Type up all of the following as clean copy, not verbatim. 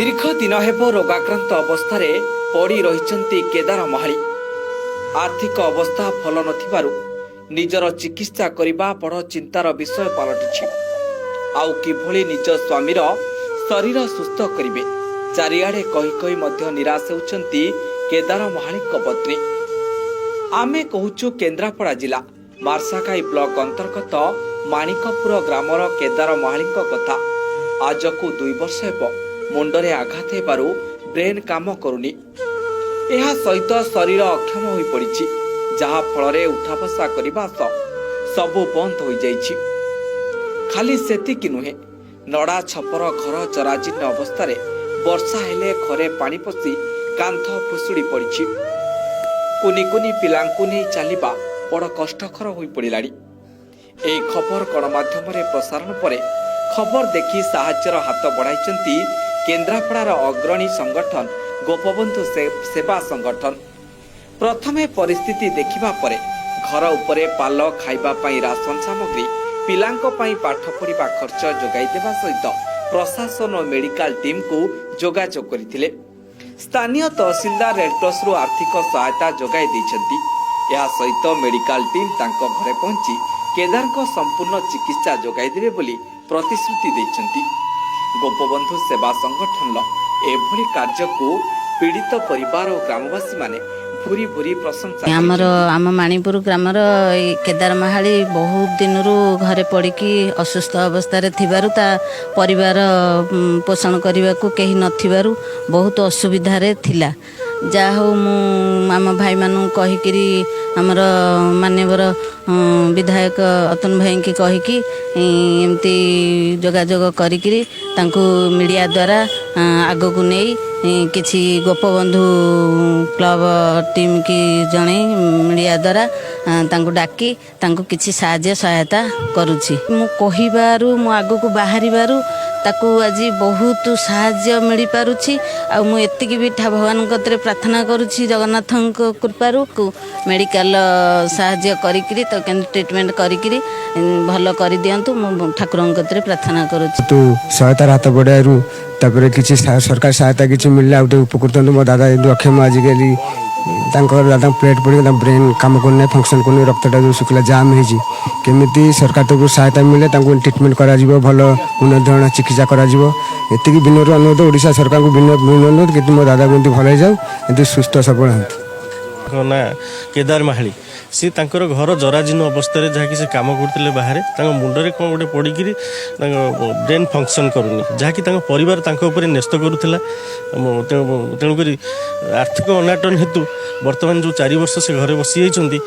दीर्घ दिन हेब रोगाक्रांत अवस्था पड़ी रही केदार महाली। आर्थिक अवस्था भल नथिबारु निजर चिकित्सा करने बड़ चिंतार विषय पलटि। आउ किभली निज स्वामीर शरीर सुस्थ करिवे चारिआडे कही कही मध्य निराश होउछंती केदार महाली पत्नी। आमे कहूचु केन्द्रापड़ा जिला मार्साखाई ब्लॉक अंतर्गत माणिकपुर ग्रामर केदार महाली कथा। आज को 2 वर्ष हेब मुंडरे आघात हेबारु ब्रेन काम करुनी। एहा सहित शरीर अक्षम होई पड़िछि, जहा फଳରେ उठा बसा करबा सबु बंद होई जाइछि। खाली सेतिकि नुहे, नड़ा छपर घर जराजीर्ण अवस्था वर्षा हेले घरे पानी पसी कांथ फुसुड़ी पड़िछि। कुनी कुनी पिलांकु नै चलिबा बड़ कष्टकर होई पड़िलानी। एही खबर गणमाध्यम प्रसारण पर खबर देखि साहाय्यर हाथ बढ़ाइछंती केन्द्रापड़ार अग्रणी संगठन गोपबंधु सेवा संगठन। प्रथमे परिस्थिति देखिबा परे घर उपरे पाल खाइबा पई राशन सामग्री पिलांको पई पाठ पढ़िबा खर्च जोगाई देबा सहित प्रशासन और मेडिकल टीम को जोगाजोग करथिले। स्थानीय तहसीलदार रेडक्रॉस रु आर्थिक सहायता जोगाई दैछंती। या सहित मेडिकल टीम तांको घरे पहुंची केदार को संपूर्ण चिकित्सा जोगाई देबे बोली प्रतिश्रुति दैछंती। गोपबंधु सेवा संगठन एभली कार्य को पीड़ित परिवार और ग्रामवासी माने भूरी भूरी प्रशंसा। आम माणिपुर ग्रामर केदार महाली बहुत दिन घरे पड़िकी असुस्थ अवस्था थिबारु ता परिवार पोषण करने को कहीं नथिबारु बहुत असुविधा रे थिला। जा हो आम भाई मानू कहीकि आमर मान्यवर विधायक अतुल भाई की कहीकि एमती जोगाजोग करिकरी तांको मीडिया द्वारा आग को नहीं किछि गोपबंधु क्लब टीम की जणे मीडिया द्वारा तांको डाकी तांको किछि साहाय्य सहायता करूछि। मु कहिबारु मु आग को बाहरी बारु ताकू आज बहुत साहाय्य मिल पारुछि। आ मु एतिकी भी भगवान कतरे प्रार्थना करुछि जगन्नाथ कृपारू को मेडिकल साहाय्य करिकरी तो ट्रीटमेंट करिकरी भल कर दियंतु। मु ठाकुर कतरे प्रार्थना करुछि। तो सहायता हाथ बढ़ारू तापर किछि सरकार सहायता किछि मिलला उटे उपकृत मो दादा अक्षम आजिकली दादा प्लेट पड़ी ब्रेन काम करना फंक्शन करने रक्तटा जो शुखला जाम हो केमी सरकार तो सहायता मिले ट्रिटमेंट करा भल उन्नत धरण चिकित्सा करा एति विनोद अनुरोध ओडिशा सरकार को विनोद अनुरोध कि मो दादा को भल हो सुस्थ सबल हाँ ना केदार महाली सी तांकर घर जराजीर्ण अवस्था जहाँकि से काम करते बाहर मुंडरे कौन गोटे पड़ी ब्रेन फंक्शन करूनी जहाँकि परिवार उपर न्यस्त करूला। तेणुक आर्थिक अनाटन हेतु वर्तमान जो 4 वर्ष से घरे बसी जाती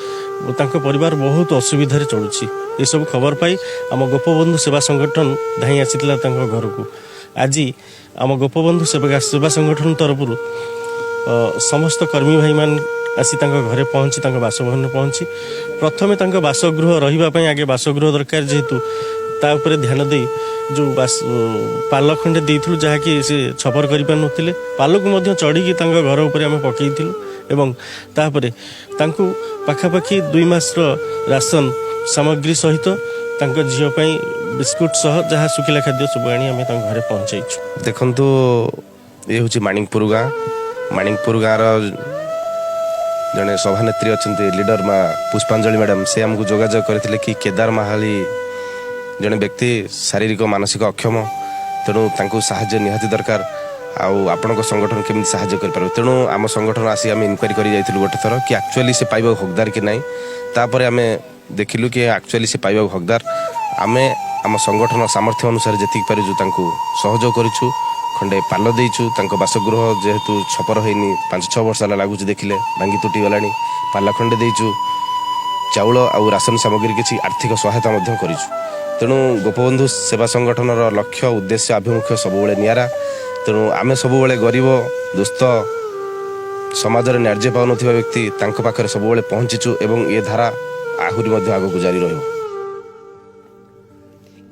परिवार बहुत असुविधा चलुची। ये सब खबर पाई आम गोपबंधु सेवा संगठन धाई आसीला घर को। आज आम गोपबंधु सेवा संगठन तरफ समस्त कर्मी भाई मान आसी घरे पहुँची बासभवन पहुँची प्रथमे बासगृह रही आगे बासगृह दरकार जेहेतु तापर ध्यान दे जो पाल खंडे देइथुलु जहाँकि से छपर कर पारे पाल को चढ़ी घर उपर आम पकईलु एवं तापर पाखापाखि 2 मास राशन सामग्री सहित झीपाई बिस्कुट सह जहाँ सुखिला खाद्य सब आनी आम घरे पहुँचाइछु। देखु ये हूँ माणिकपुर गाँव जड़े सभानेत्री अच्छा लीडर माँ पुष्पांजलि मैडम से आमको जोगाजोग करते कि केदार महाली जड़े व्यक्ति शारीरिक मानसिक अक्षम तेणु साहाय्य निहाती दरकार आपण संगठन केमी साहाय्य कर तेणु आम संगठन आसी आम इनक्वारी कर गोटे थर कि एक्चुअली से पाइबा हकदार कि नहीं तापर आम देखिलु कि एक्चुअली से पाइबा हकदार आम आम संगठन सामर्थ्य अनुसार जी पारिजु सहयोग करूँ खंडे पाल देचु बासगृह जेहेतु छपर होनी 5-6 वर्ष लगुच देखिले भांगी तुटी गला पाल खंडे देचु चाउल आउ राशन सामग्री किसी आर्थिक सहायता करूँ। तेणु गोपबंधु सेवा संगठन लक्ष्य उद्देश्य आभिमुख्य सबुबले नियारा। तेणु आम सबुबले गरीब दुस्थ समाज में न्याय पाउन व्यक्ति पाखे सबुबले पहुँचीचु एवं ये धारा आहरी आगक जारी रहिबो।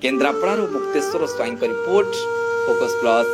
Kendrapara Mukteshwar Swain report focus plus.